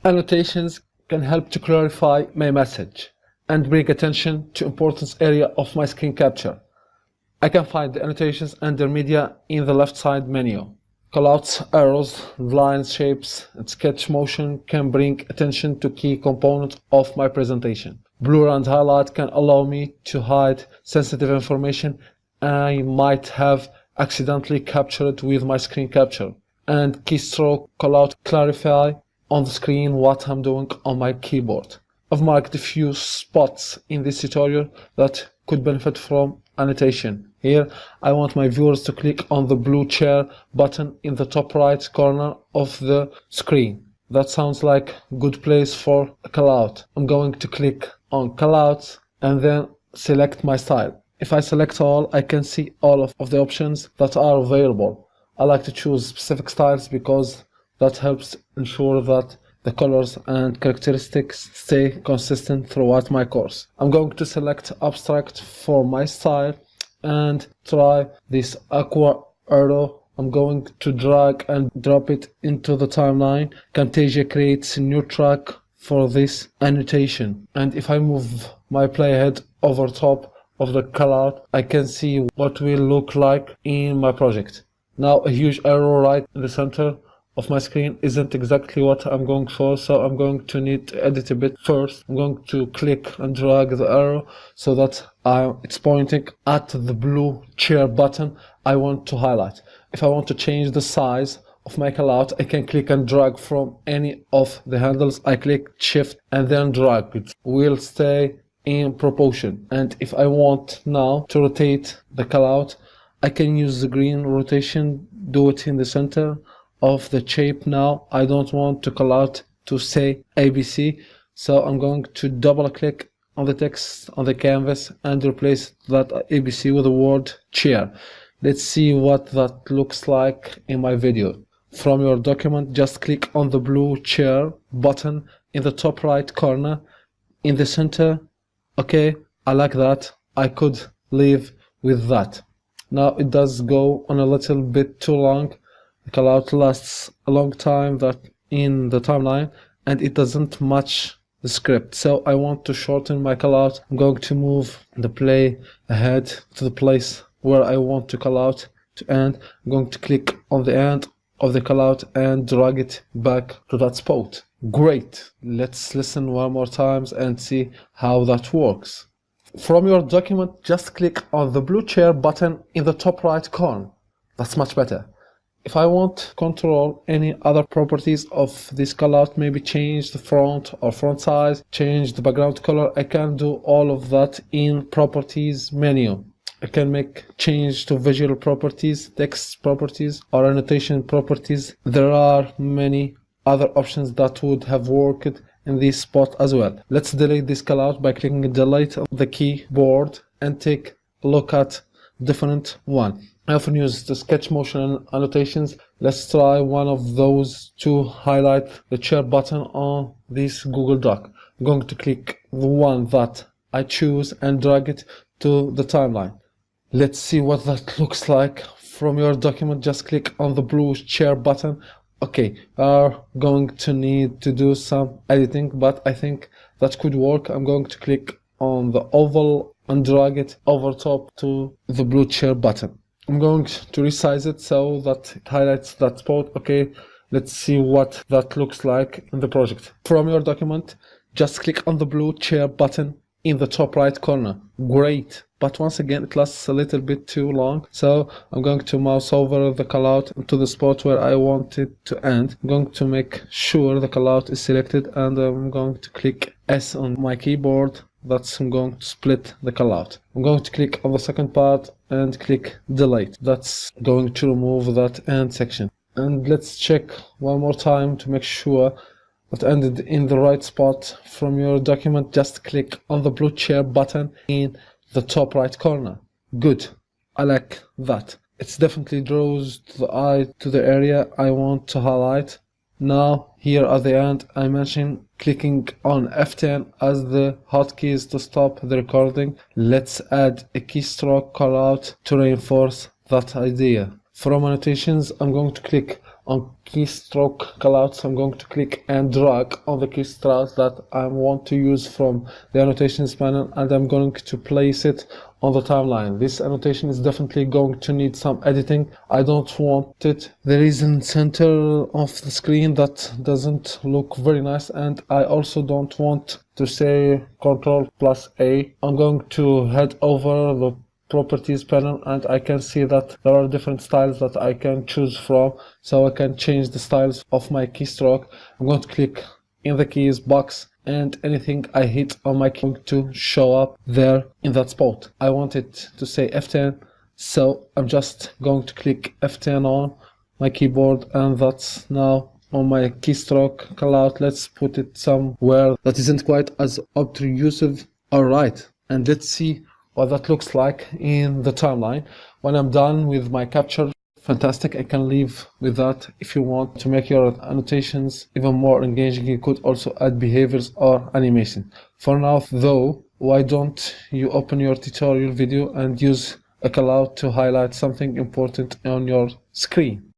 Annotations can help to clarify my message and bring attention to important area of my screen capture. I can find the annotations under media in the left side menu. Callouts, arrows, lines, shapes, and sketch motion can bring attention to key components of my presentation. Blur and highlight can allow me to hide sensitive information I might have accidentally captured with my screen capture. And keystroke callout clarify on the screen what I'm doing on my keyboard. I've marked a few spots in this tutorial that could benefit from annotation. Here, I want my viewers to click on the blue chair button in the top right corner of the screen. That sounds like a good place for a callout. I'm going to click on callouts and then select my style. If I select all, I can see all of the options that are available. I like to choose specific styles because that helps ensure that the colors and characteristics stay consistent throughout my course. I'm going to select abstract for my style and try this aqua arrow. I'm going to drag and drop it into the timeline. Camtasia creates a new track for this annotation. And if I move my playhead over top of the callout, I can see what will look like in my project. Now a huge arrow right in the center of my screen isn't exactly what I'm going for, so I'm going to need to edit a bit first. I'm going to click and drag the arrow so that it's pointing at the blue chair button I want to highlight. If I want to change the size of my callout, I can click and drag from any of the handles. I click shift and then drag. It will stay in proportion. And if I want now to rotate the callout, I can use the green rotation, do it in the center of the shape. Now I don't want to callout to say ABC, so I'm going to double click on the text on the canvas and replace that ABC with the word chair. Let's see what that looks like in my video. From your document, just click on the blue chair button in the top right corner in the center. Okay, I like that. I could live with that. Now it does go on a little bit too long. The callout lasts a long time that in the timeline and it doesn't match the script, so I want to shorten my callout. I'm going to move the play ahead to the place where I want to callout to end. I'm going to click on the end of the callout and drag it back to that spot. Great. Let's listen one more time and see how that works. From your document, just click on the blue chair button in the top right corner. That's much better. If I want to control any other properties of this callout, maybe change the font or font size, change the background color, I can do all of that in properties menu. I can make change to visual properties, text properties, or annotation properties. There are many other options that would have worked in this spot as well. Let's delete this callout by clicking delete on the keyboard and take a look at different one. I often use the sketch motion annotations. Let's try one of those to highlight the chair button on this Google Doc. I'm going to click the one that I choose and drag it to the timeline. Let's see what that looks like. From your document, just click on the blue chair button. Okay, we are going to need to do some editing, but I think that could work. I'm going to click on the oval and drag it over top to the blue chair button. I'm going to resize it so that it highlights that spot. Okay, let's see what that looks like in the project. From your document, just click on the blue chair button in the top right corner. Great, but once again it lasts a little bit too long, so I'm going to mouse over the callout to the spot where I want it to end. I'm going to make sure the callout is selected and I'm going to click S on my keyboard. I'm going to split the callout. I'm going to click on the second part and click delete. That's going to remove that end section. And let's check one more time to make sure that ended in the right spot. From your document, just click on the blue chair button in the top right corner. Good. I like that. It definitely draws the eye to the area I want to highlight. Now, here at the end, I mentioned clicking on F10 as the hotkeys to stop the recording. Let's add a keystroke callout to reinforce that idea. From annotations, I'm going to click on keystroke callouts, I'm going to click and drag on the keystroke that I want to use from the annotations panel, and I'm going to place it on the timeline. This annotation is definitely going to need some editing. I don't want it. There is in center of the screen that doesn't look very nice, and I also don't want to say Ctrl+A. I'm going to head over the properties panel, and I can see that there are different styles that I can choose from, so I can change the styles of my keystroke. I'm going to click in the keys box, and anything I hit on my key to show up there in that spot. I want it to say F10, so I'm just going to click F10 on my keyboard, and that's now on my keystroke callout. Let's put it somewhere that isn't quite as obtrusive. Alright, and let's see what that looks like in the timeline. When I'm done with my capture, fantastic, I can leave with that. If you want to make your annotations even more engaging, you could also add behaviors or animation. For now though, why don't you open your tutorial video and use a callout to highlight something important on your screen.